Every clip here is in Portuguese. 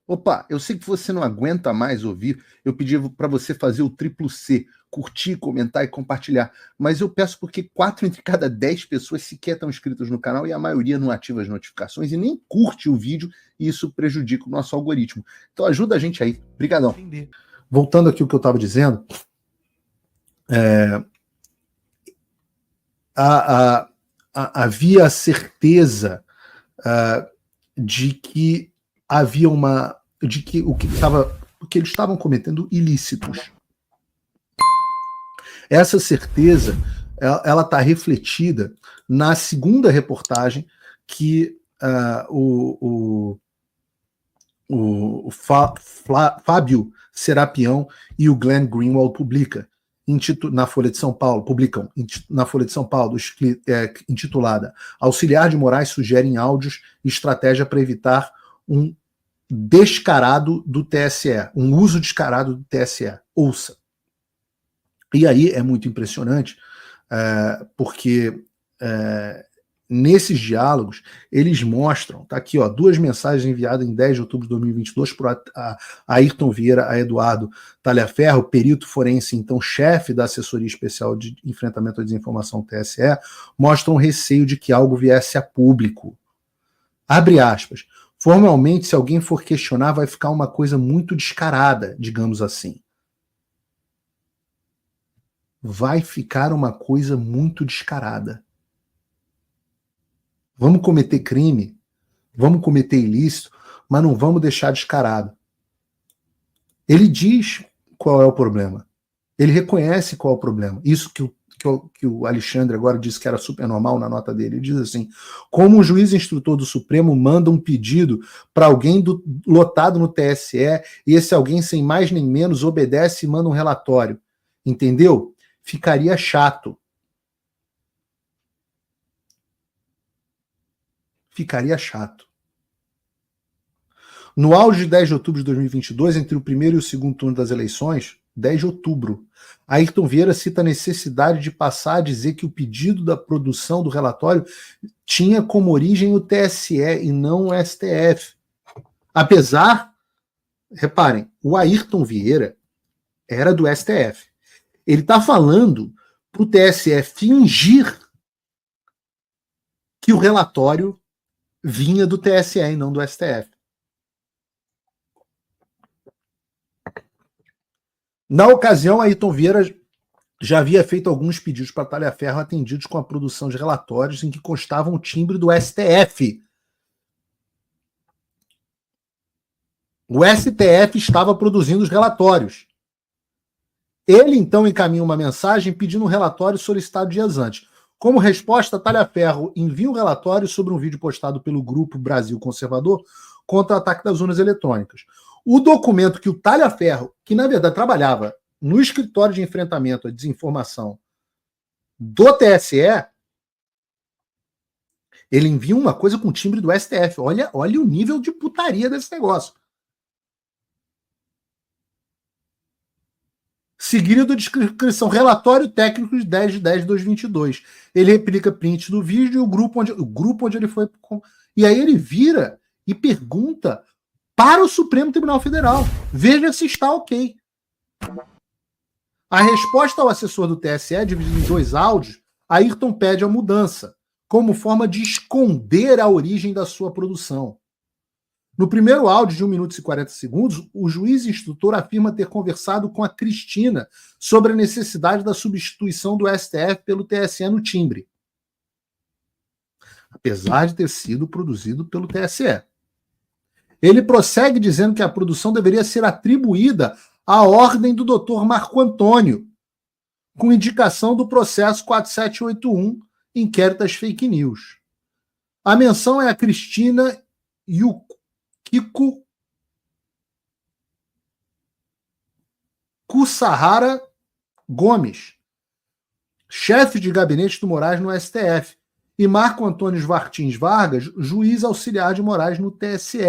Opa, eu sei que você não aguenta mais ouvir. Eu pedi para você fazer o triplo C, curtir, comentar e compartilhar. Mas eu peço porque 4 entre cada 10 pessoas sequer estão inscritas no canal e a maioria não ativa as notificações e nem curte o vídeo, e isso prejudica o nosso algoritmo. Então ajuda a gente aí. Obrigadão. Voltando aqui ao que eu estava dizendo, havia a certeza de que havia de que eles estavam cometendo ilícitos. Essa certeza ela está refletida na segunda reportagem que o Fábio Serapião e o Glenn Greenwald publicam na Folha de São Paulo, intitulada Auxiliar de Moraes sugere em áudios estratégia para evitar um descarado do TSE, um uso descarado do TSE. Ouça. E aí é muito impressionante, porque nesses diálogos eles mostram, tá aqui, ó, 2 mensagens enviadas em 10 de outubro de 2022 por Ayrton Vieira a Eduardo Talhaferro, perito forense, então chefe da Assessoria Especial de Enfrentamento à Desinformação TSE, mostram receio de que algo viesse a público. Abre aspas. Formalmente, se alguém for questionar, vai ficar uma coisa muito descarada, digamos assim. Vai ficar uma coisa muito descarada. Vamos cometer crime, vamos cometer ilícito, mas não vamos deixar descarado. Ele diz qual é o problema. Ele reconhece qual é o problema. Isso que o Alexandre agora disse que era super normal na nota dele. Ele diz assim: como um juiz instrutor do Supremo manda um pedido para alguém lotado no TSE e esse alguém, sem mais nem menos, obedece e manda um relatório. Entendeu? Ficaria chato. Ficaria chato. No auge de 10 de outubro de 2022, entre o primeiro e o segundo turno das eleições, 10 de outubro, Ayrton Vieira cita a necessidade de passar a dizer que o pedido da produção do relatório tinha como origem o TSE e não o STF. Apesar, reparem, o Ayrton Vieira era do STF. Ele está falando para o TSE fingir que o relatório vinha do TSE e não do STF. Na ocasião, Ayrton Vieira já havia feito alguns pedidos para Talhaferro atendidos com a produção de relatórios em que constavam o timbre do STF. O STF estava produzindo os relatórios. Ele, então, encaminha uma mensagem pedindo um relatório solicitado dias antes. Como resposta, Talhaferro envia um relatório sobre um vídeo postado pelo Grupo Brasil Conservador contra o ataque das urnas eletrônicas. O documento que o Talhaferro, que na verdade trabalhava no escritório de enfrentamento à desinformação do TSE, ele envia uma coisa com timbre do STF. Olha o nível de putaria desse negócio. Seguido da descrição, relatório técnico de 10 de 10 de 2022. Ele replica print do vídeo e o grupo onde ele foi. E aí ele vira e pergunta para o Supremo Tribunal Federal. Veja se está ok. A resposta ao assessor do TSE, dividida em 2 áudios, Ayrton pede a mudança, como forma de esconder a origem da sua produção. No primeiro áudio de 1 minuto e 40 segundos, o juiz instrutor afirma ter conversado com a Cristina sobre a necessidade da substituição do STF pelo TSE no timbre, apesar de ter sido produzido pelo TSE. Ele prossegue dizendo que a produção deveria ser atribuída à ordem do Dr. Marco Antônio, com indicação do processo 4781, inquérito às fake news. A menção é a Cristina e o Kiko Kussahara Gomes, chefe de gabinete do Moraes no STF, e Marco Antônio Martins Vargas, juiz auxiliar de Moraes no TSE.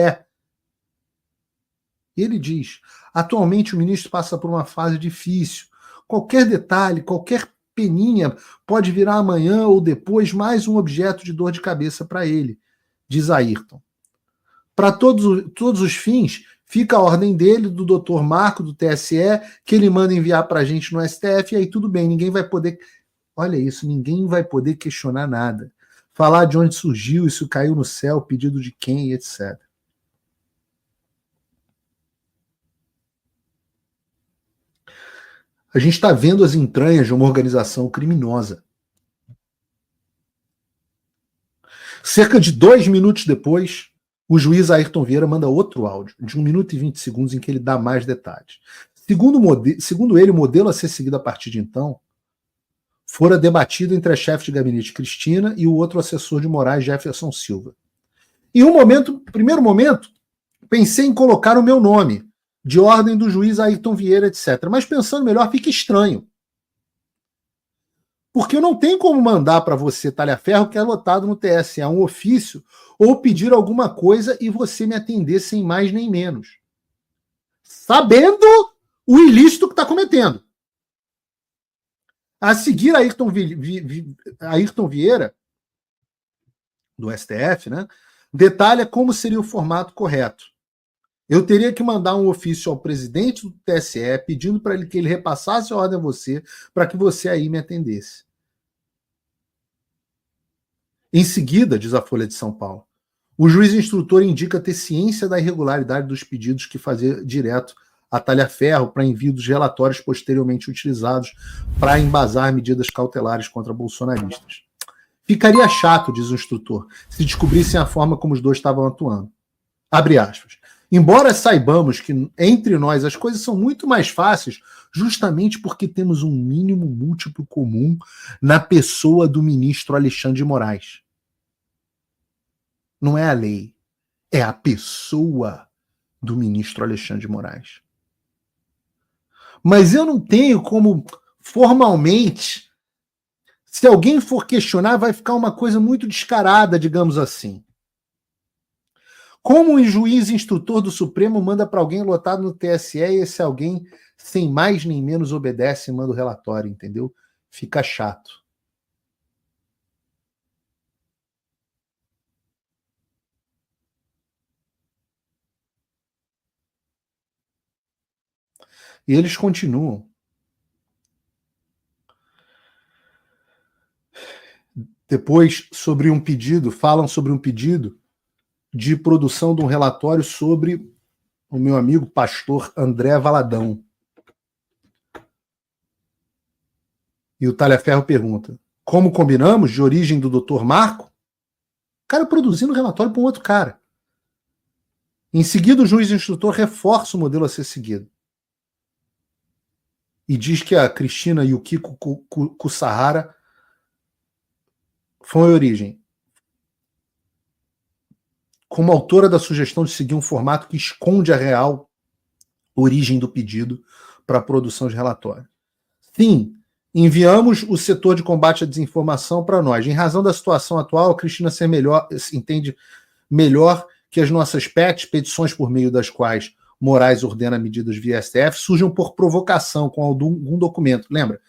Ele diz: atualmente o ministro passa por uma fase difícil. Qualquer detalhe, qualquer peninha pode virar amanhã ou depois mais um objeto de dor de cabeça para ele, diz Ayrton. Para todos os fins, Fica a ordem dele, do doutor Marco, do TSE, que ele manda enviar para a gente no STF, e aí tudo bem, ninguém vai poder... Olha isso, ninguém vai poder questionar nada. Falar de onde surgiu, isso caiu no céu, pedido de quem, etc. A gente está vendo as entranhas de uma organização criminosa. Cerca de 2 minutos depois, o juiz Ayrton Vieira manda outro áudio, de 1 minuto e 20 segundos, em que ele dá mais detalhes. Segundo ele, o modelo a ser seguido a partir de então fora debatido entre a chefe de gabinete Cristina e o outro assessor de Moraes, Jefferson Silva. Em primeiro momento, pensei em colocar o meu nome, de ordem do juiz Ayrton Vieira, etc. Mas pensando melhor, fica estranho. Porque eu não tenho como mandar para você, Talhaferro, que é lotado no TSE, um ofício, ou pedir alguma coisa e você me atender sem mais nem menos. Sabendo o ilícito que está cometendo. A seguir, Ayrton Vieira, do STF, né, detalha como seria o formato correto. Eu teria que mandar um ofício ao presidente do TSE pedindo para ele que ele repassasse a ordem a você, para que você aí me atendesse. Em seguida, diz a Folha de São Paulo, o juiz instrutor indica ter ciência da irregularidade dos pedidos que fazia direto a Talhaferro para envio dos relatórios posteriormente utilizados para embasar medidas cautelares contra bolsonaristas. Ficaria chato, diz o instrutor, se descobrissem a forma como os dois estavam atuando. Abre aspas. Embora saibamos que entre nós as coisas são muito mais fáceis, justamente porque temos um mínimo múltiplo comum na pessoa do ministro Alexandre de Moraes. Não é a lei, é a pessoa do ministro Alexandre de Moraes. Mas eu não tenho como, formalmente, se alguém for questionar, vai ficar uma coisa muito descarada, digamos assim. Como um juiz instrutor do Supremo manda para alguém lotado no TSE e esse alguém, sem mais nem menos, obedece e manda o relatório, entendeu? Fica chato. E eles continuam. Depois, falam sobre um pedido de produção de um relatório sobre o meu amigo pastor André Valadão. E o Talhaferro pergunta, como combinamos, de origem do Dr. Marco? O cara produzindo um relatório para um outro cara. Em seguida, o juiz instrutor reforça o modelo a ser seguido. E diz que a Cristina Yukiko Kusahara foi a origem. Como autora da sugestão de seguir um formato que esconde a real origem do pedido para a produção de relatório. Sim, enviamos o setor de combate à desinformação para nós. Em razão da situação atual, a Cristina entende melhor que as nossas petições por meio das quais Moraes ordena medidas via STF, surjam por provocação com algum documento. Lembra?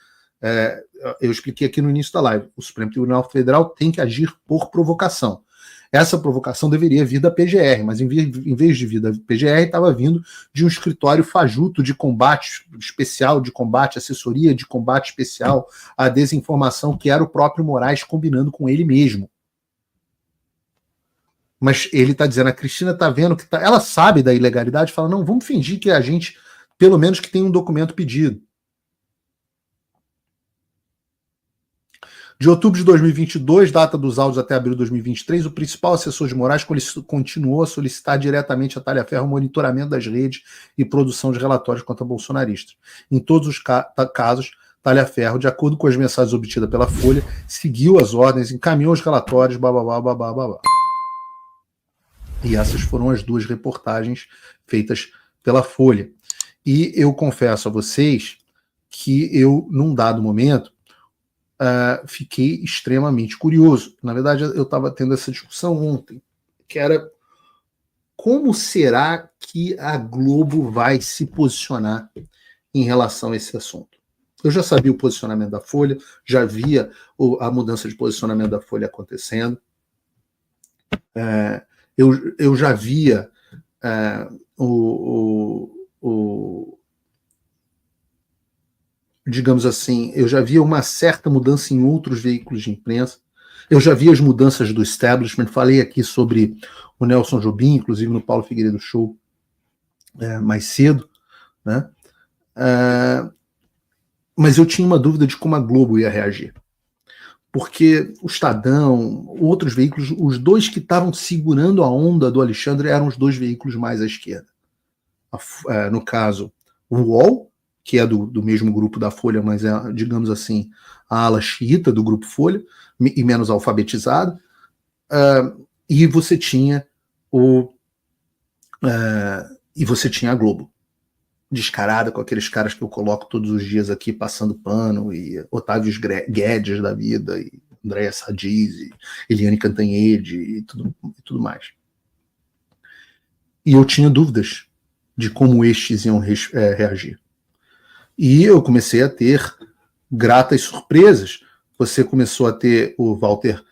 Eu expliquei aqui no início da live. O Supremo Tribunal Federal tem que agir por provocação. Essa provocação deveria vir da PGR, mas em vez de vir da PGR, estava vindo de um escritório fajuto de combate especial, de combate, assessoria de combate especial à desinformação, que era o próprio Moraes combinando com ele mesmo. Mas ele está dizendo, a Cristina está vendo que ela sabe da ilegalidade, fala, não, vamos fingir que a gente, pelo menos que tem um documento pedido. De outubro de 2022, data dos áudios até abril de 2023, o principal assessor de Moraes continuou a solicitar diretamente a Talhaferro o monitoramento das redes e produção de relatórios contra bolsonaristas. Em todos os casos, Talhaferro, de acordo com as mensagens obtidas pela Folha, seguiu as ordens, encaminhou os relatórios, babá. E essas foram as duas reportagens feitas pela Folha. E eu confesso a vocês que eu, num dado momento, fiquei extremamente curioso. Na verdade, eu estava tendo essa discussão ontem, que era como será que a Globo vai se posicionar em relação a esse assunto. Eu já sabia o posicionamento da Folha, já via a mudança de posicionamento da Folha acontecendo. Eu já via digamos assim, eu já via uma certa mudança em outros veículos de imprensa, eu já vi as mudanças do establishment, falei aqui sobre o Nelson Jobim, inclusive no Paulo Figueiredo Show mais cedo, né? Mas eu tinha uma dúvida de como a Globo ia reagir. Porque o Estadão, outros veículos, os dois que estavam segurando a onda do Alexandre eram os dois veículos mais à esquerda. No caso, o UOL, que é do mesmo grupo da Folha, mas é, digamos assim, a ala xiita do grupo Folha, e menos alfabetizado, e você tinha e você tinha a Globo, descarada, com aqueles caras que eu coloco todos os dias aqui passando pano, e Otávio Guedes da vida, e Andréa Sadiz, e Eliane Cantanhede e tudo mais. E eu tinha dúvidas de como estes iam reagir. E eu comecei a ter gratas surpresas. Você começou a ter o Walter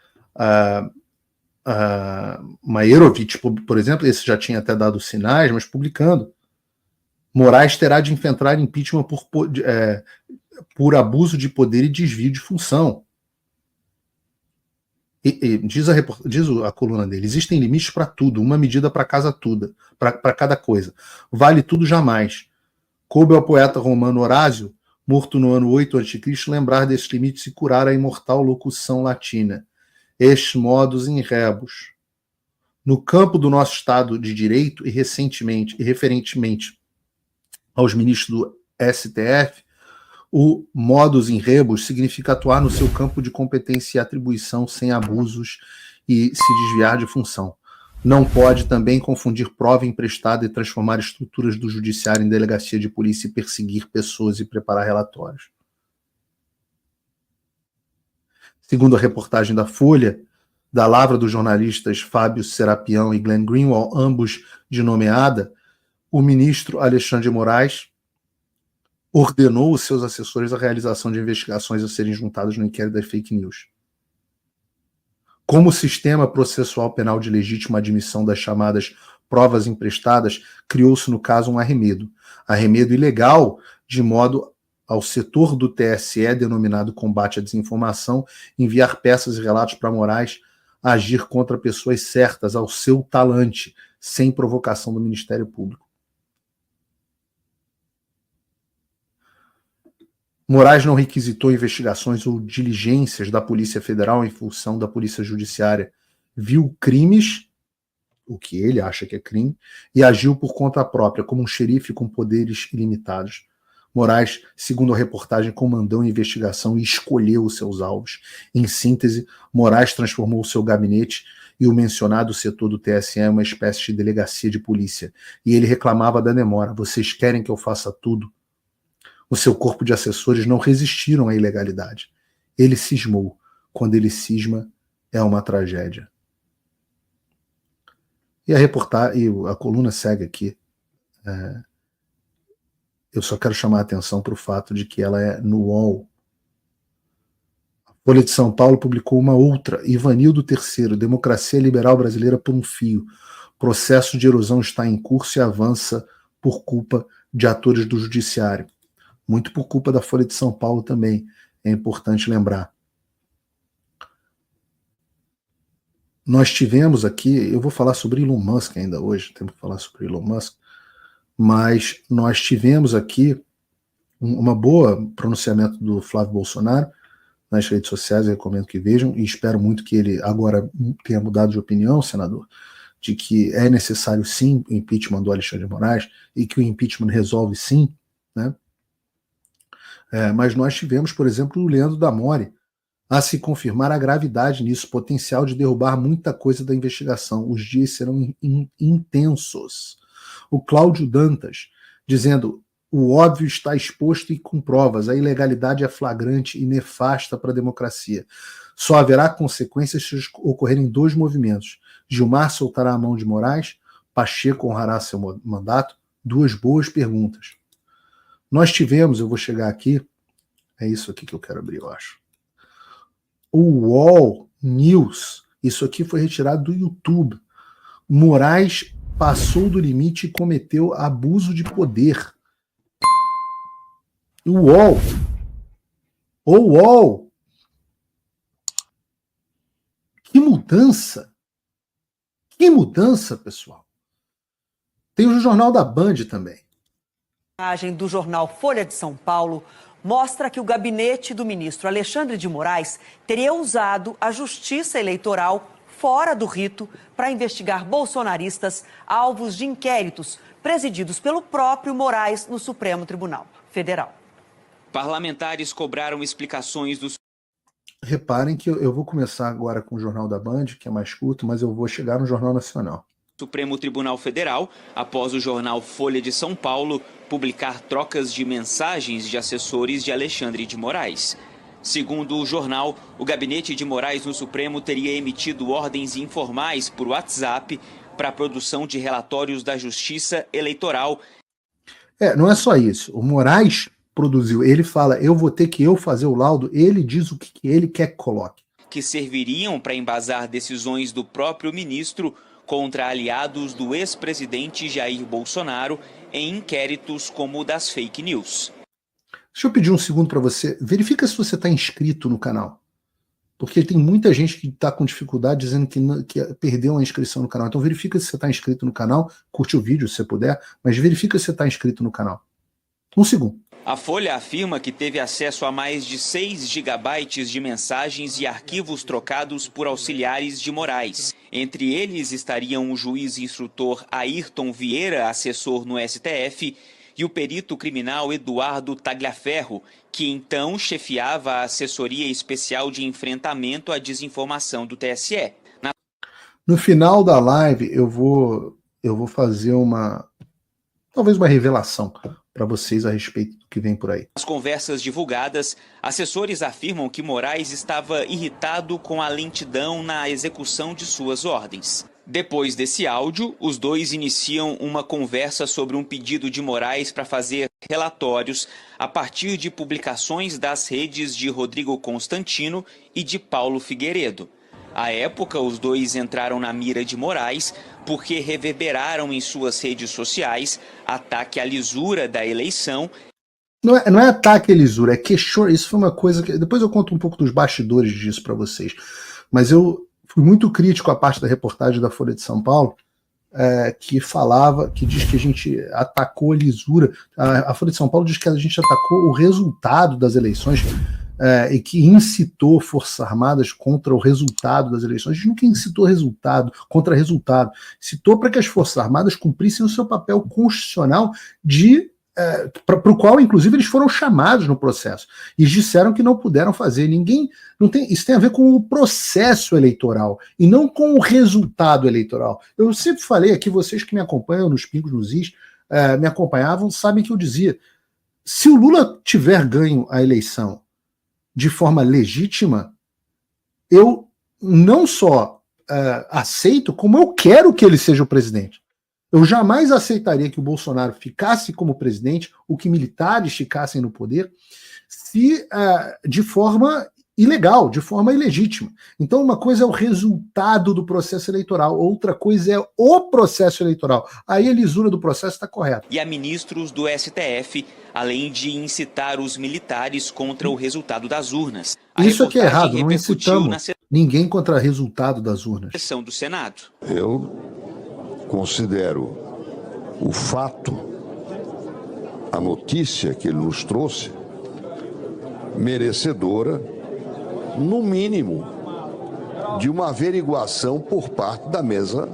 Maerovitch, por exemplo, esse já tinha até dado sinais, mas publicando. Moraes terá de enfrentar impeachment por abuso de poder e desvio de função. Diz a coluna dele, existem limites para tudo, uma medida para cada coisa. Vale tudo jamais. Coube ao poeta romano Horásio, morto no ano 8 a.C., lembrar desses limites e curar a imortal locução latina. Estes modos in rebus. No campo do nosso Estado de Direito e referentemente aos ministros do STF, o modus in rebus significa atuar no seu campo de competência e atribuição sem abusos e se desviar de função. Não pode também confundir prova emprestada e transformar estruturas do judiciário em delegacia de polícia e perseguir pessoas e preparar relatórios. Segundo a reportagem da Folha, da lavra dos jornalistas Fábio Serapião e Glenn Greenwald, ambos de nomeada, o ministro Alexandre de Moraes ordenou os seus assessores a realização de investigações a serem juntadas no inquérito das fake news. Como o sistema processual penal de legítima admissão das chamadas provas emprestadas, criou-se no caso um arremedo ilegal, de modo ao setor do TSE, denominado combate à desinformação, enviar peças e relatos para Moraes agir contra pessoas certas, ao seu talante, sem provocação do Ministério Público. Moraes não requisitou investigações ou diligências da Polícia Federal em função da Polícia Judiciária. Viu crimes, o que ele acha que é crime, e agiu por conta própria, como um xerife com poderes ilimitados. Moraes, segundo a reportagem, comandou a investigação e escolheu os seus alvos. Em síntese, Moraes transformou o seu gabinete e o mencionado setor do TSE em uma espécie de delegacia de polícia. E ele reclamava da demora. Vocês querem que eu faça tudo? O seu corpo de assessores não resistiram à ilegalidade. Ele cismou. Quando ele cisma, é uma tragédia. E a coluna segue aqui. Eu só quero chamar a atenção para o fato de que ela é no UOL. A Folha de São Paulo publicou uma outra, Ivanildo III, Democracia Liberal Brasileira por um Fio. Processo de erosão está em curso e avança por culpa de atores do judiciário. Muito por culpa da Folha de São Paulo também, é importante lembrar. Nós tivemos aqui, eu vou falar sobre Elon Musk ainda hoje, temos que falar sobre Elon Musk, mas nós tivemos aqui uma boa pronunciamento do Flávio Bolsonaro nas redes sociais, eu recomendo que vejam, e espero muito que ele agora tenha mudado de opinião, senador, de que é necessário sim o impeachment do Alexandre de Moraes, e que o impeachment resolve sim, né? Mas nós tivemos, por exemplo, o Leandro Damori a se confirmar a gravidade nisso, potencial de derrubar muita coisa da investigação. Os dias serão intensos. O Cláudio Dantas, dizendo: o óbvio está exposto e com provas, a ilegalidade é flagrante e nefasta para a democracia. Só haverá consequências se ocorrerem dois movimentos. Gilmar soltará a mão de Moraes, Pacheco honrará seu mandato? Duas boas perguntas. Nós tivemos, eu vou chegar aqui, é isso aqui que eu quero abrir, eu acho. O UOL News, isso aqui foi retirado do YouTube. Moraes passou do limite e cometeu abuso de poder. O UOL. Que mudança! Que mudança, pessoal! Tem o Jornal da Band também. A imagem do jornal Folha de São Paulo mostra que o gabinete do ministro Alexandre de Moraes teria usado a justiça eleitoral fora do rito para investigar bolsonaristas alvos de inquéritos presididos pelo próprio Moraes no Supremo Tribunal Federal. Parlamentares cobraram explicações dos... Reparem que eu vou começar agora com o Jornal da Band, que é mais curto, mas eu vou chegar no Jornal Nacional. Supremo Tribunal Federal, após o jornal Folha de São Paulo publicar trocas de mensagens de assessores de Alexandre de Moraes. Segundo o jornal, o gabinete de Moraes no Supremo teria emitido ordens informais por WhatsApp para a produção de relatórios da Justiça Eleitoral. Não é só isso. O Moraes produziu, ele fala, eu vou ter que fazer o laudo, ele diz o que ele quer que coloque. Que serviriam para embasar decisões do próprio ministro contra aliados do ex-presidente Jair Bolsonaro em inquéritos como o das fake news. Deixa eu pedir um segundo para você. Verifica se você está inscrito no canal. Porque tem muita gente que está com dificuldade dizendo que perdeu a inscrição no canal. Então verifica se você está inscrito no canal, curte o vídeo se você puder, mas verifica se você está inscrito no canal. Um segundo. A Folha afirma que teve acesso a mais de 6 gigabytes de mensagens e arquivos trocados por auxiliares de Moraes. Entre eles estariam o juiz instrutor Ayrton Vieira, assessor no STF, e o perito criminal Eduardo Tagliaferro, que então chefiava a Assessoria Especial de Enfrentamento à Desinformação do TSE. No final da live eu vou fazer talvez uma revelação para vocês a respeito do que vem por aí. Nas conversas divulgadas, assessores afirmam que Moraes estava irritado com a lentidão na execução de suas ordens. Depois desse áudio, os dois iniciam uma conversa sobre um pedido de Moraes para fazer relatórios a partir de publicações das redes de Rodrigo Constantino e de Paulo Figueiredo. À época, os dois entraram na mira de Moraes porque reverberaram em suas redes sociais ataque à lisura da eleição. Não é ataque à lisura, é questionamento. Isso foi uma coisa que... Depois eu conto um pouco dos bastidores disso para vocês. Mas eu fui muito crítico à parte da reportagem da Folha de São Paulo, que diz que a gente atacou a lisura. A Folha de São Paulo diz que a gente atacou o resultado das eleições, e que incitou Forças Armadas contra o resultado das eleições. A gente nunca incitou resultado contra resultado. Incitou para que as Forças Armadas cumprissem o seu papel constitucional para o qual, inclusive, eles foram chamados no processo. E disseram que não puderam fazer. Isso tem a ver com o processo eleitoral e não com o resultado eleitoral. Eu sempre falei aqui, vocês que me acompanham nos Pingos nos Is, me acompanhavam, sabem que eu dizia, se o Lula tiver ganho a eleição de forma legítima, eu não só aceito, como eu quero que ele seja o presidente. Eu jamais aceitaria que o Bolsonaro ficasse como presidente, ou que militares ficassem no poder, de forma ilegal, de forma ilegítima. Então, uma coisa é o resultado do processo eleitoral, outra coisa é o processo eleitoral. Aí a lisura do processo está correta. E a ministros do STF, além de incitar os militares contra o resultado das urnas. Isso aqui é errado, não incitamos ninguém contra o resultado das urnas. Sessão do Senado. Eu considero o fato, a notícia que ele nos trouxe, merecedora, no mínimo, de uma averiguação por parte da mesa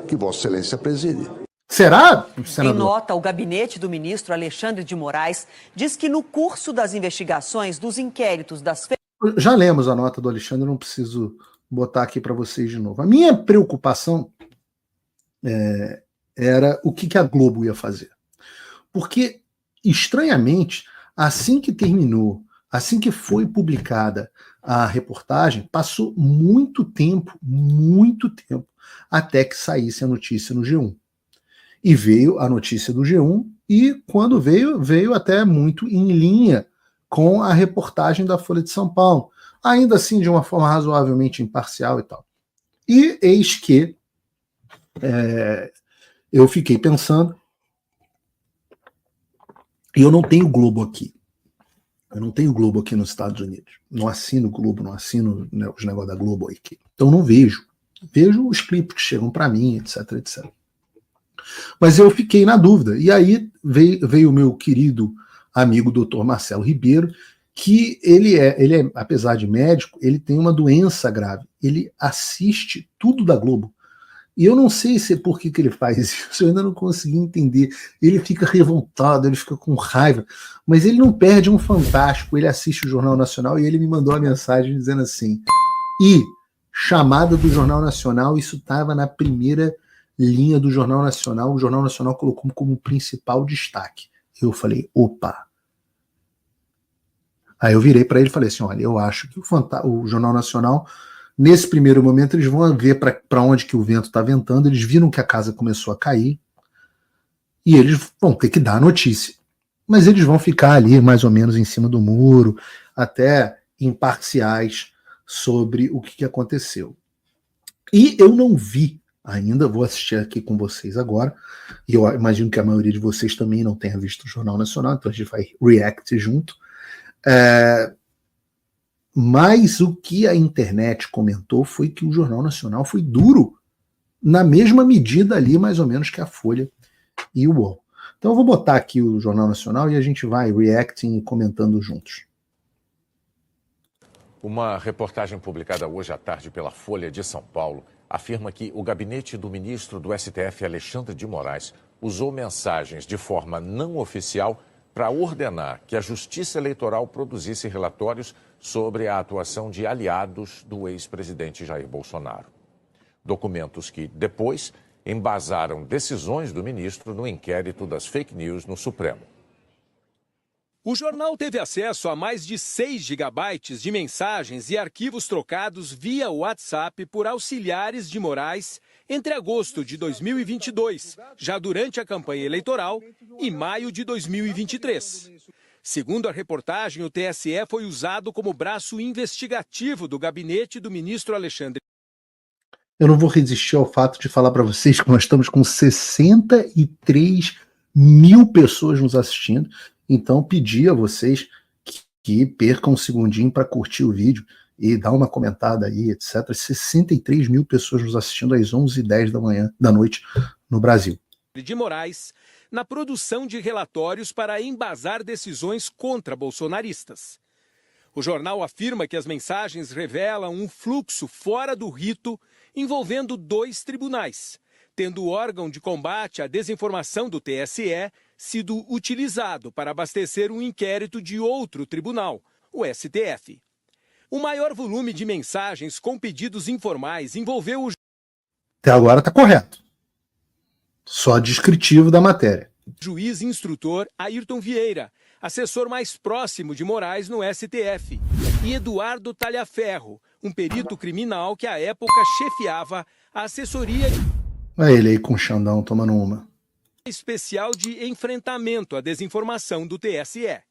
que Vossa Excelência preside. Será, senador? Em nota, o gabinete do ministro Alexandre de Moraes diz que no curso das investigações dos inquéritos das... Já lemos a nota do Alexandre, não preciso botar aqui para vocês de novo. A minha preocupação era o que a Globo ia fazer. Porque, estranhamente, assim que terminou, assim que foi publicada a reportagem, passou muito tempo, até que saísse a notícia no G1. E veio a notícia do G1, e quando veio até muito em linha com a reportagem da Folha de São Paulo. Ainda assim, de uma forma razoavelmente imparcial e tal. E eis que eu fiquei pensando, e eu não tenho Globo aqui. Eu não tenho Globo aqui nos Estados Unidos. Não assino Globo, não assino, né, os negócios da Globo aqui. Então não vejo. Vejo os clipes que chegam para mim, etc, etc. Mas eu fiquei na dúvida. E aí veio o meu querido amigo Dr. Marcelo Ribeiro, que ele é, apesar de médico, ele tem uma doença grave. Ele assiste tudo da Globo. E eu não sei se é por que ele faz isso, eu ainda não consegui entender. Ele fica revoltado, ele fica com raiva, mas ele não perde um Fantástico, ele assiste o Jornal Nacional e ele me mandou uma mensagem dizendo assim, chamada do Jornal Nacional, isso estava na primeira linha do Jornal Nacional, o Jornal Nacional colocou como principal destaque. Eu falei, opa. Aí eu virei para ele e falei assim, olha, eu acho que o Jornal Nacional, nesse primeiro momento, eles vão ver para onde que o vento está ventando, eles viram que a casa começou a cair, e eles vão ter que dar a notícia. Mas eles vão ficar ali, mais ou menos, em cima do muro, até imparciais sobre o que aconteceu. E eu não vi ainda, vou assistir aqui com vocês agora, e eu imagino que a maioria de vocês também não tenha visto o Jornal Nacional, então a gente vai react junto. Mas o que a internet comentou foi que o Jornal Nacional foi duro, na mesma medida ali, mais ou menos, que a Folha e o UOL. Então eu vou botar aqui o Jornal Nacional e a gente vai reacting e comentando juntos. Uma reportagem publicada hoje à tarde pela Folha de São Paulo afirma que o gabinete do ministro do STF, Alexandre de Moraes, usou mensagens de forma não oficial para ordenar que a Justiça Eleitoral produzisse relatórios sobre a atuação de aliados do ex-presidente Jair Bolsonaro. Documentos que, depois, embasaram decisões do ministro no inquérito das fake news no Supremo. O jornal teve acesso a mais de 6 gigabytes de mensagens e arquivos trocados via WhatsApp por auxiliares de Moraes entre agosto de 2022, já durante a campanha eleitoral, e maio de 2023. Segundo a reportagem, o TSE foi usado como braço investigativo do gabinete do ministro Alexandre. Eu não vou resistir ao fato de falar para vocês que nós estamos com 63 mil pessoas nos assistindo. Então, pedi a vocês que percam um segundinho para curtir o vídeo e dar uma comentada aí, etc. 63 mil pessoas nos assistindo às 11h10 da noite no Brasil. De Moraes, na produção de relatórios para embasar decisões contra bolsonaristas. O jornal afirma que as mensagens revelam um fluxo fora do rito envolvendo 2 tribunais, tendo o órgão de combate à desinformação do TSE sido utilizado para abastecer um inquérito de outro tribunal, o STF. O maior volume de mensagens com pedidos informais envolveu o... Até agora está correto. Só descritivo da matéria. Juiz instrutor Ayrton Vieira, assessor mais próximo de Moraes no STF, e Eduardo Talhaferro, um perito criminal que à época chefiava a assessoria... Olha ele aí com o Xandão tomando uma. ...especial de enfrentamento à desinformação do TSE.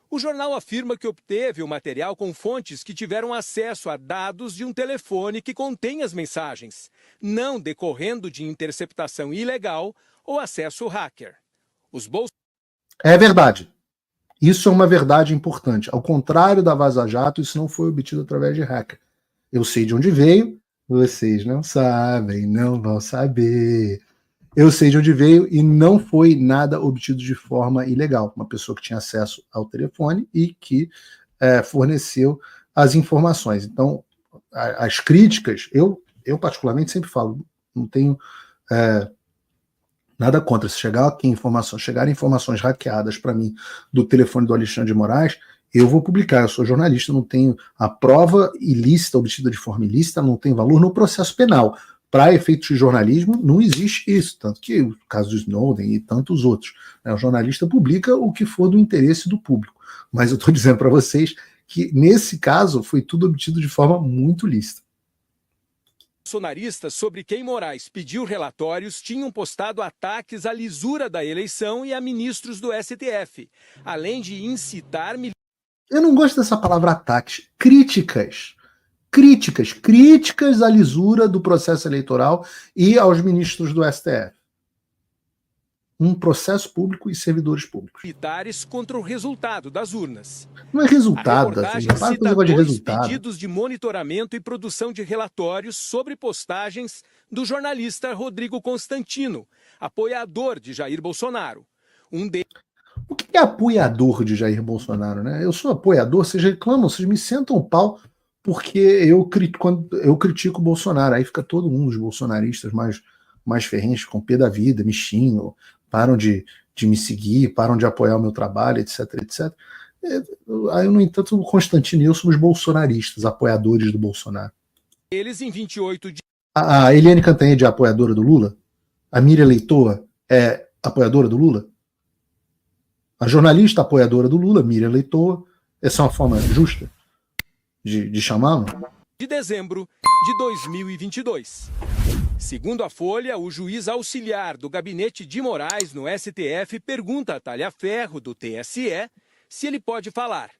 O jornal afirma que obteve o material com fontes que tiveram acesso a dados de um telefone que contém as mensagens, não decorrendo de interceptação ilegal ou acesso hacker. É verdade. Isso é uma verdade importante. Ao contrário da Vaza Jato, isso não foi obtido através de hacker. Eu sei de onde veio, vocês não sabem, não vão saber. Eu sei de onde veio e não foi nada obtido de forma ilegal. Uma pessoa que tinha acesso ao telefone e que forneceu as informações. Então, as críticas, eu particularmente sempre falo, não tenho nada contra. Se chegarem informações hackeadas para mim do telefone do Alexandre de Moraes, eu vou publicar. Eu sou jornalista, não tenho a prova ilícita, obtida de forma ilícita, não tem valor no processo penal. Para efeitos de jornalismo, não existe isso, tanto que o caso do Snowden e tantos outros. O jornalista publica o que for do interesse do público. Mas eu estou dizendo para vocês que, nesse caso, foi tudo obtido de forma muito lícita. Bolsonaristas sobre quem Moraes pediu relatórios tinham postado ataques à lisura da eleição e a ministros do STF, além de incitar... Eu não gosto dessa palavra ataques. Críticas à lisura do processo eleitoral e aos ministros do STF. um processo público e servidores públicos. Militares contra o resultado das urnas. Não é resultado, A reportagem para com o cita negócio de dois resultado. pedidos de monitoramento e produção de relatórios sobre postagens do jornalista Rodrigo Constantino, apoiador de Jair Bolsonaro. O que é apoiador de Jair Bolsonaro, né? Eu sou apoiador, vocês reclamam, vocês me sentam o pau porque eu critico o Bolsonaro. Aí fica todo mundo, os bolsonaristas mais ferrenhos, com pé da vida, me xingam, param de me seguir, param de apoiar o meu trabalho, etc, etc. Aí, no entanto, o Constantino e eu somos bolsonaristas, apoiadores do Bolsonaro. Eles em 28 de... A Eliane Cantanhede é apoiadora do Lula? A Miriam Leitoa é apoiadora do Lula? A jornalista apoiadora do Lula, Miriam Leitoa, essa é uma forma justa de chamá-lo? De dezembro de 2022. Segundo a Folha, o juiz auxiliar do gabinete de Moraes no STF pergunta a Talhaferro, do TSE, se ele pode falar.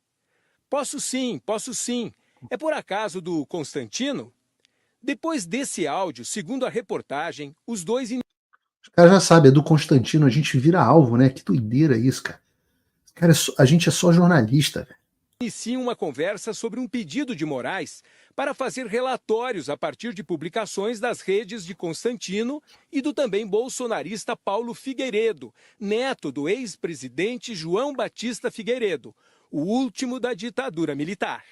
Posso sim. É por acaso do Constantino? Depois desse áudio, segundo a reportagem, os dois... Os caras já sabem, é do Constantino, a gente vira alvo, né? Que doideira isso, cara. Cara, a gente é só jornalista, velho. Iniciam uma conversa sobre um pedido de Moraes para fazer relatórios a partir de publicações das redes de Constantino e do também bolsonarista Paulo Figueiredo, neto do ex-presidente João Batista Figueiredo, o último da ditadura militar.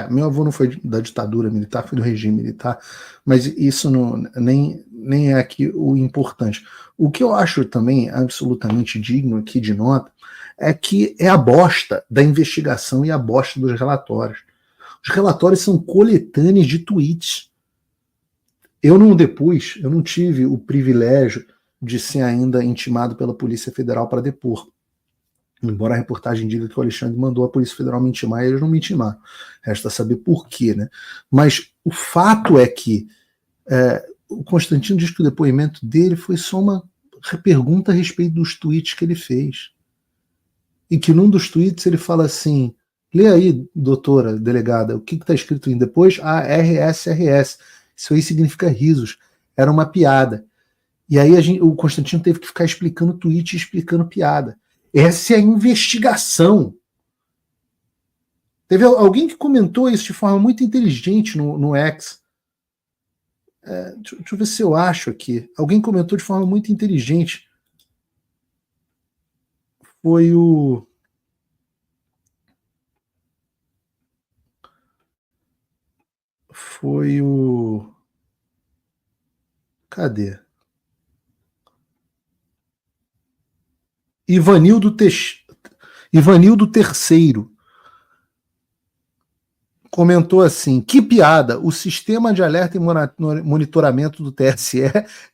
Meu avô não foi da ditadura militar, foi do regime militar, mas isso nem é aqui o importante. O que eu acho também absolutamente digno aqui de nota é que é a bosta da investigação e a bosta dos relatórios. Os relatórios são coletâneas de tweets. Eu não tive o privilégio de ser ainda intimado pela Polícia Federal para depor. Embora a reportagem diga que o Alexandre mandou a Polícia Federal me intimar, eles não me intimaram. Resta saber por quê, né? Mas o fato é que o Constantino diz que o depoimento dele foi só uma pergunta a respeito dos tweets que ele fez. E que num dos tweets ele fala assim, lê aí, doutora delegada, o que está escrito em depois? RSRS. Isso aí significa risos. Era uma piada. E aí o Constantino teve que ficar explicando tweet e explicando piada. Essa é a investigação. Teve alguém que comentou isso de forma muito inteligente no X. Deixa eu ver se eu acho aqui. Alguém comentou de forma muito inteligente. Foi o... Cadê? Ivanildo III comentou assim, que piada, o sistema de alerta e monitoramento do TSE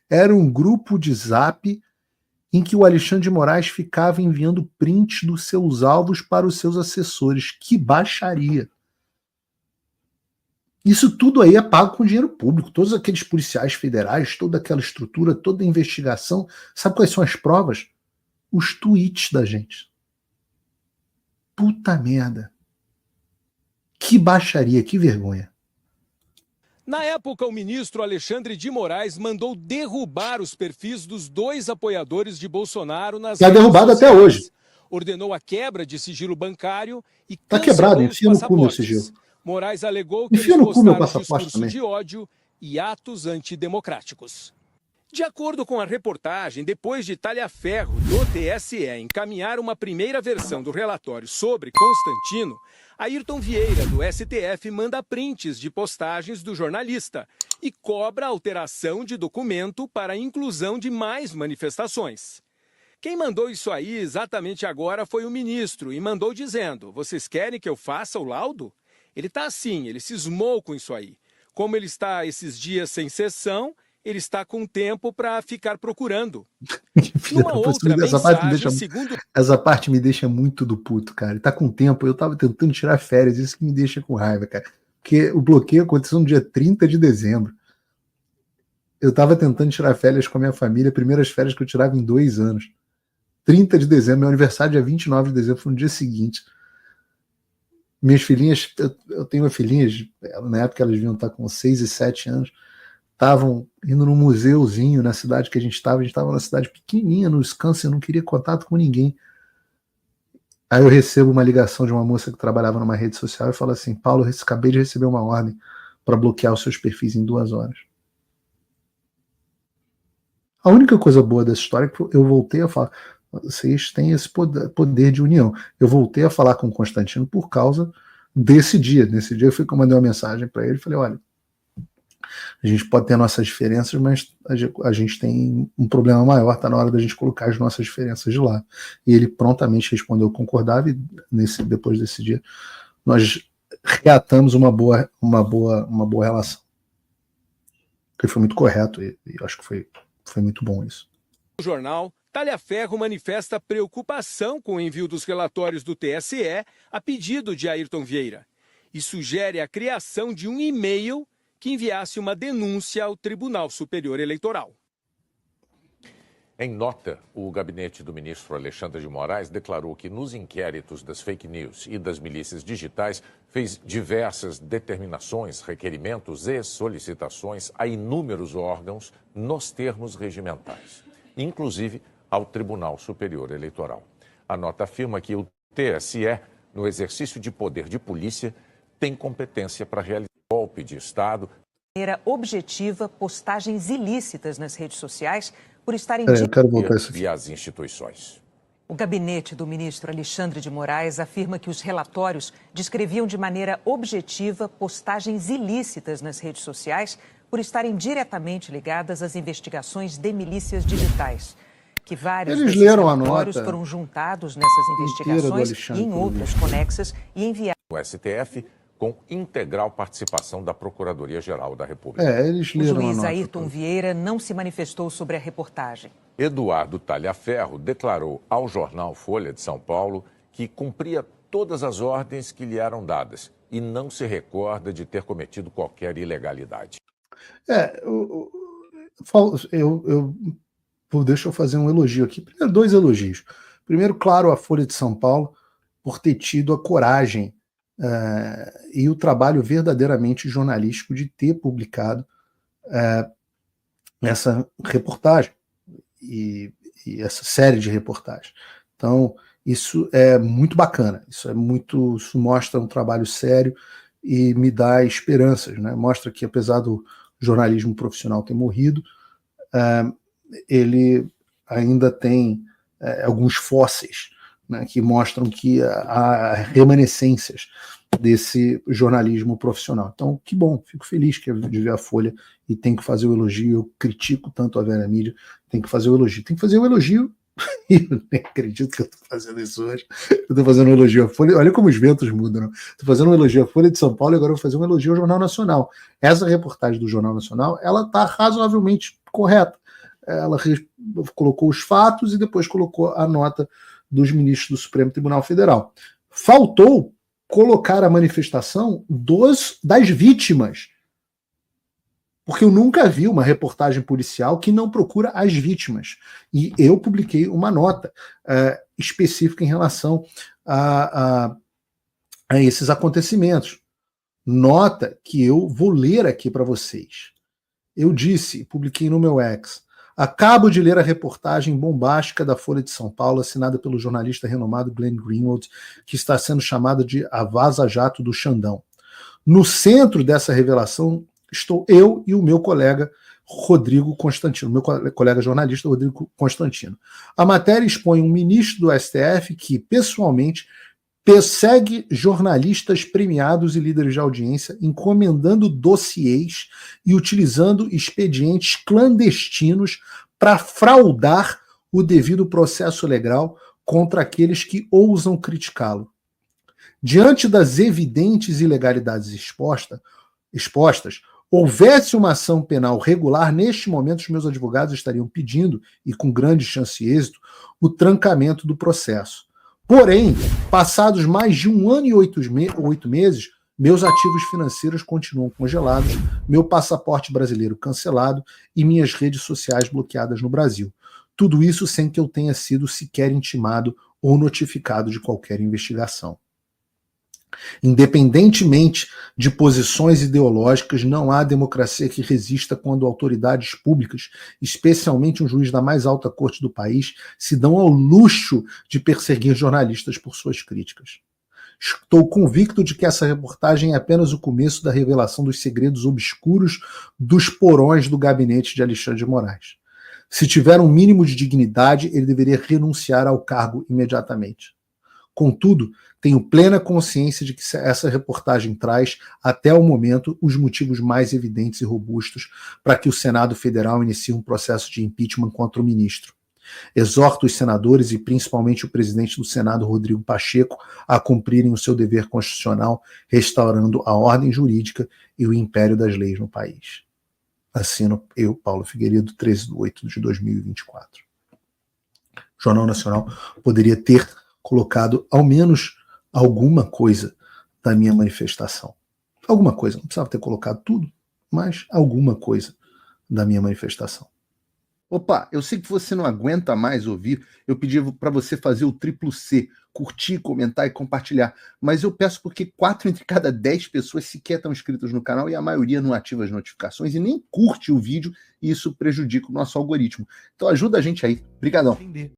era um grupo de zap em que o Alexandre de Moraes ficava enviando prints dos seus alvos para os seus assessores. Que baixaria. Isso tudo aí é pago com dinheiro público. Todos aqueles policiais federais, toda aquela estrutura, toda a investigação. Sabe quais são as provas? Os tweets da gente. Puta merda. Que baixaria, que vergonha. Na época, o ministro Alexandre de Moraes mandou derrubar os perfis dos dois apoiadores de Bolsonaro nas redes sociais. Está derrubado até hoje. Ordenou a quebra de sigilo bancário e está quebrado, enfia no cu meu sigilo. Moraes alegou que enfia eles no cu meu postaram passaporte discurso também. de ódio e atos antidemocráticos. De acordo com a reportagem, depois de Talhaferro, do TSE, encaminhar uma primeira versão do relatório sobre Constantino, Ayrton Vieira, do STF, manda prints de postagens do jornalista e cobra alteração de documento para a inclusão de mais manifestações. Quem mandou isso aí exatamente agora foi o ministro e mandou dizendo, vocês querem que eu faça o laudo? Ele está assim, ele cismou com isso aí. Como ele está esses dias sem sessão, ele está com tempo para ficar procurando. Numa outra mensagem, segundo... Essa parte me deixa muito do puto, cara. Ele tá com tempo, eu tava tentando tirar férias, isso que me deixa com raiva, cara. Porque o bloqueio aconteceu no dia 30 de dezembro. Eu tava tentando tirar férias com a minha família, primeiras férias que eu tirava em 2 anos. 30 de dezembro, meu aniversário dia 29 de dezembro, foi no dia seguinte. Minhas filhinhas, eu tenho filhinhas, na época elas deviam estar com 6 e 7 anos, estavam indo num museuzinho na cidade que a gente estava numa cidade pequenininha, no Wisconsin, não queria contato com ninguém. Aí eu recebo uma ligação de uma moça que trabalhava numa rede social e fala assim: Paulo, eu acabei de receber uma ordem para bloquear os seus perfis em 2 horas. A única coisa boa dessa história é que eu voltei a falar, vocês têm esse poder de união. Eu voltei a falar com o Constantino por causa desse dia. Nesse dia eu fui que eu mandei uma mensagem para ele e falei: olha, a gente pode ter nossas diferenças, mas a gente tem um problema maior, está na hora da gente colocar as nossas diferenças de lado. E ele prontamente respondeu, concordava, e depois desse dia nós reatamos uma boa relação. Ele foi muito correto e acho que foi muito bom isso. O jornal Talhaferro manifesta preocupação com o envio dos relatórios do TSE a pedido de Ayrton Vieira e sugere a criação de um e-mail que enviasse uma denúncia ao Tribunal Superior Eleitoral. Em nota, o gabinete do ministro Alexandre de Moraes declarou que nos inquéritos das fake news e das milícias digitais fez diversas determinações, requerimentos e solicitações a inúmeros órgãos nos termos regimentais, inclusive ao Tribunal Superior Eleitoral. A nota afirma que o TSE, no exercício de poder de polícia, tem competência para realizar golpe de Estado. De maneira objetiva, postagens ilícitas nas redes sociais por estarem eu quero voltar isso aqui. E as instituições. O gabinete do ministro Alexandre de Moraes afirma que os relatórios descreviam de maneira objetiva postagens ilícitas nas redes sociais por estarem diretamente ligadas às investigações de milícias digitais. Que vários Eles desses leram a relatórios nota foram juntados nessas investigações e em outras conexas e enviados. O STF, com integral participação da Procuradoria-Geral da República. Eles O leram juiz a nota. Ayrton Vieira não se manifestou sobre a reportagem. Eduardo Talhaferro declarou ao jornal Folha de São Paulo que cumpria todas as ordens que lhe eram dadas e não se recorda de ter cometido qualquer ilegalidade. Deixa eu fazer um elogio aqui. Primeiro, 2 elogios. Primeiro, claro, a Folha de São Paulo por ter tido a coragem e o trabalho verdadeiramente jornalístico de ter publicado essa reportagem e essa série de reportagens. Então, isso é muito bacana, isso mostra um trabalho sério e me dá esperanças, né? Mostra que, apesar do jornalismo profissional ter morrido, ele ainda tem alguns fósseis, né, que mostram que há remanescências desse jornalismo profissional. Então, que bom, fico feliz de ver a Folha e tem que fazer o elogio. Eu critico tanto a velha mídia, tem que fazer o elogio. Tem que fazer o elogio, e eu nem acredito que eu estou fazendo isso hoje. Eu estou fazendo um elogio à Folha, olha como os ventos mudam. Estou fazendo um elogio à Folha de São Paulo e agora eu vou fazer um elogio ao Jornal Nacional. Essa reportagem do Jornal Nacional, ela está razoavelmente correta. Ela colocou os fatos e depois colocou a nota dos ministros do Supremo Tribunal Federal. Faltou colocar a manifestação das vítimas, porque eu nunca vi uma reportagem policial que não procura as vítimas. E eu publiquei uma nota específica em relação a esses acontecimentos. Nota que eu vou ler aqui para vocês. Eu disse, publiquei no meu ex: acabo de ler a reportagem bombástica da Folha de São Paulo, assinada pelo jornalista renomado Glenn Greenwald, que está sendo chamada de a Vaza Jato do Xandão. No centro dessa revelação estou eu e o meu colega Rodrigo Constantino, meu colega jornalista Rodrigo Constantino. A matéria expõe um ministro do STF que, pessoalmente, persegue jornalistas premiados e líderes de audiência, encomendando dossiês e utilizando expedientes clandestinos para fraudar o devido processo legal contra aqueles que ousam criticá-lo. Diante das evidentes ilegalidades expostas, houvesse uma ação penal regular, neste momento os meus advogados estariam pedindo, e com grande chance de êxito, o trancamento do processo. Porém, passados mais de 1 ano e 8 meses, meus ativos financeiros continuam congelados, meu passaporte brasileiro cancelado e minhas redes sociais bloqueadas no Brasil. Tudo isso sem que eu tenha sido sequer intimado ou notificado de qualquer investigação. Independentemente de posições ideológicas, não há democracia que resista quando autoridades públicas, especialmente um juiz da mais alta corte do país, se dão ao luxo de perseguir jornalistas por suas críticas. Estou convicto de que essa reportagem é apenas o começo da revelação dos segredos obscuros dos porões do gabinete de Alexandre de Moraes. Se tiver um mínimo de dignidade, ele deveria renunciar ao cargo imediatamente. Contudo, tenho plena consciência de que essa reportagem traz, até o momento, os motivos mais evidentes e robustos para que o Senado Federal inicie um processo de impeachment contra o ministro. Exorto os senadores e principalmente o presidente do Senado, Rodrigo Pacheco, a cumprirem o seu dever constitucional, restaurando a ordem jurídica e o império das leis no país. Assino eu, Paulo Figueiredo, 13/8/2024. O Jornal Nacional poderia ter colocado ao menos alguma coisa da minha manifestação. Alguma coisa, não precisava ter colocado tudo, mas alguma coisa da minha manifestação. Opa, eu sei que você não aguenta mais ouvir, eu pedi para você fazer o triplo C, curtir, comentar e compartilhar, mas eu peço porque 4 entre cada 10 pessoas sequer estão inscritas no canal e a maioria não ativa as notificações e nem curte o vídeo e isso prejudica o nosso algoritmo. Então ajuda a gente aí. Obrigadão.